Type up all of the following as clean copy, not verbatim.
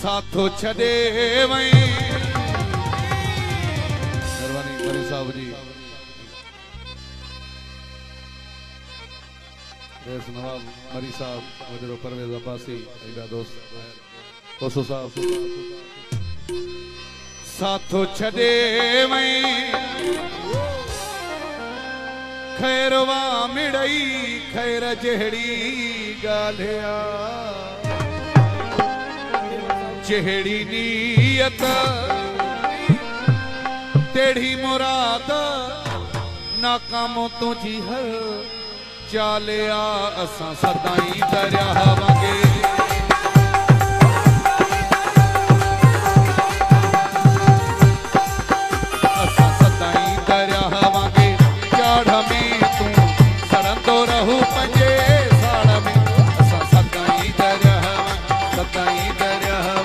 साथो छड़े वई मेहरबानी मरी साहब जी रेस नवाब मरी साहब वजीर परवेज अब्बासी मेरा दोस्त कोसो साहब साथो छड़े वई खैरवा मिड़ई खैर जहड़ी गालिया जहड़ी नीयत तेड़ी मुराद नाकाम तुझी हर चालिया असां सदाई दरिया वांगे असां सदाई दरिया वांगे चाढ़ में तू सड़ंदो रहू पंजे साड़ में असां सदाई दरिया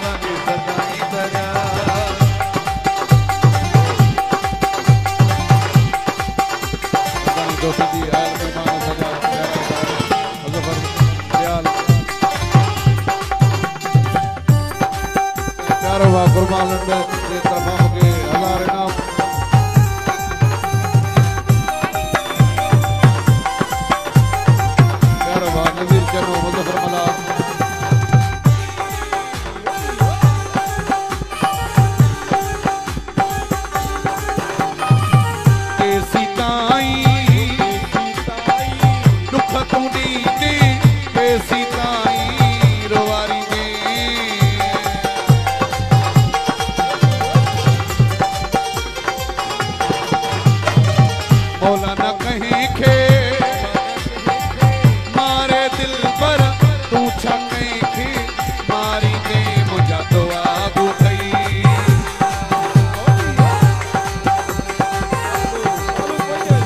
वांगे सदाई दरिया दोस्तों जी आयल मेहमान सजा मुजफ्फर दयाल प्यारो वा गुरमान के तरफा के हजार इनाम प्यारो वा नजीर चनो मुजफ्फर मला मौलाना कहीं खे मारे दिल पर तू छा कहीं खे मारी दे मुझा तो आगू थई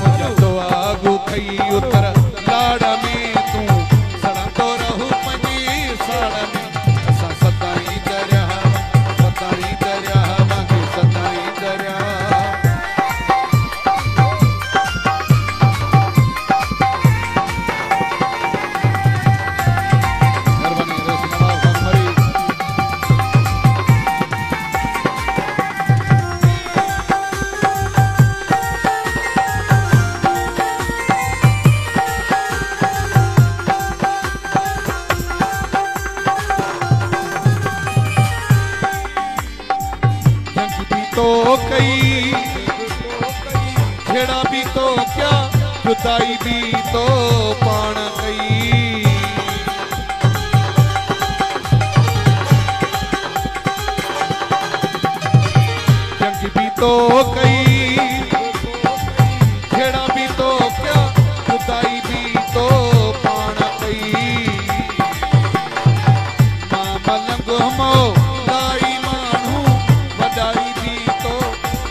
मुझा तो आगू थई उतर लाड़ में तू सड़ंदो रहू पंजी साड़ में असां सदाई दरिया वांगे सदाई दरिया तो कई छेड़ा भी तो क्या जुदाई भी तो पाण कई जंग भी तो कई छेड़ा भी तो क्या जुदाई भी तो पाण कई मां मलंग मो लाई मानू वडाई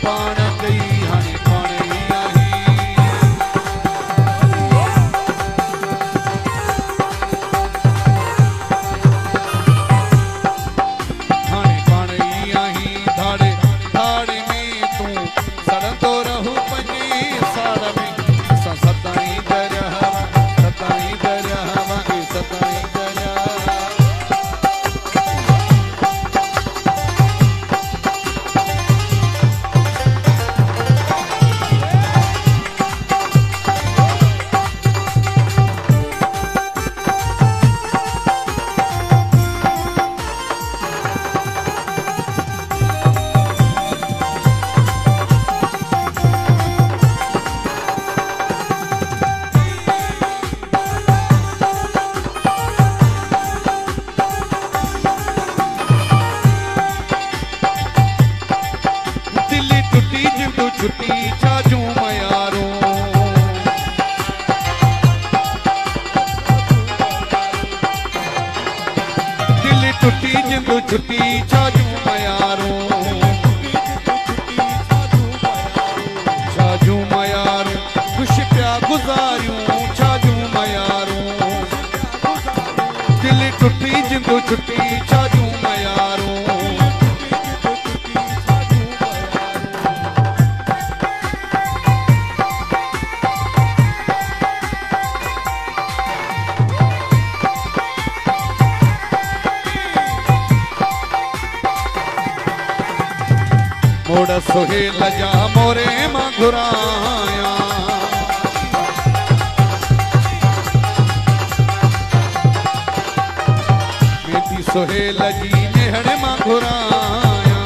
पाण गई हाणे पाण ई आही हाणे पाण ई आही धाड़े धाड़े में तू सड़ंदो रहू पंजी साड़ में असां सदाई दरिया वांगे सदाई दरिया छुट्टी चाजू मयारो दिल टुटी जिंदू छुट्टी चाजू मयारो चाजू मयारो खुश प्या गुजारियूं चाजू मयारो दिल टुटी जिंदू छुट्टी चाजू मयारो मोड़ सुहेल जा मोरे मां घुराया मेरी सुहेल जी नेहड़ मां घुराया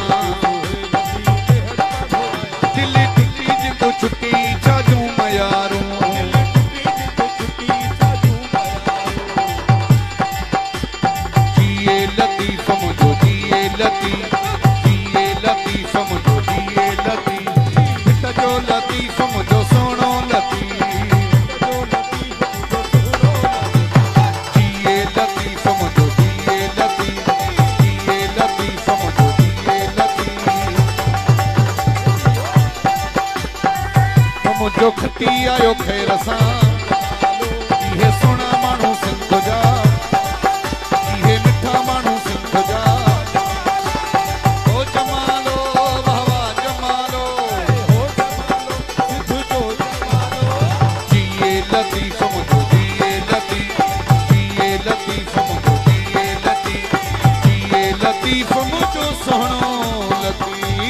दिल टुटी जिंदू छुट्टी चाजू मयारू जिए लतीफ मुझो जिए लतीफ मुझो जिए लतीफ जो लतीफ मुझो सोनो लतीफ जिए लतीफ मुझो जिए लतीफ मुझो जिए लतीफ मुझो खती आयो खैर सां इहे सुना माण्हू सिंध जा इहे मिठा माण्हू सिंध जा लतीफ मुझो जिए लतीफ मुझो सोहणो लतीफ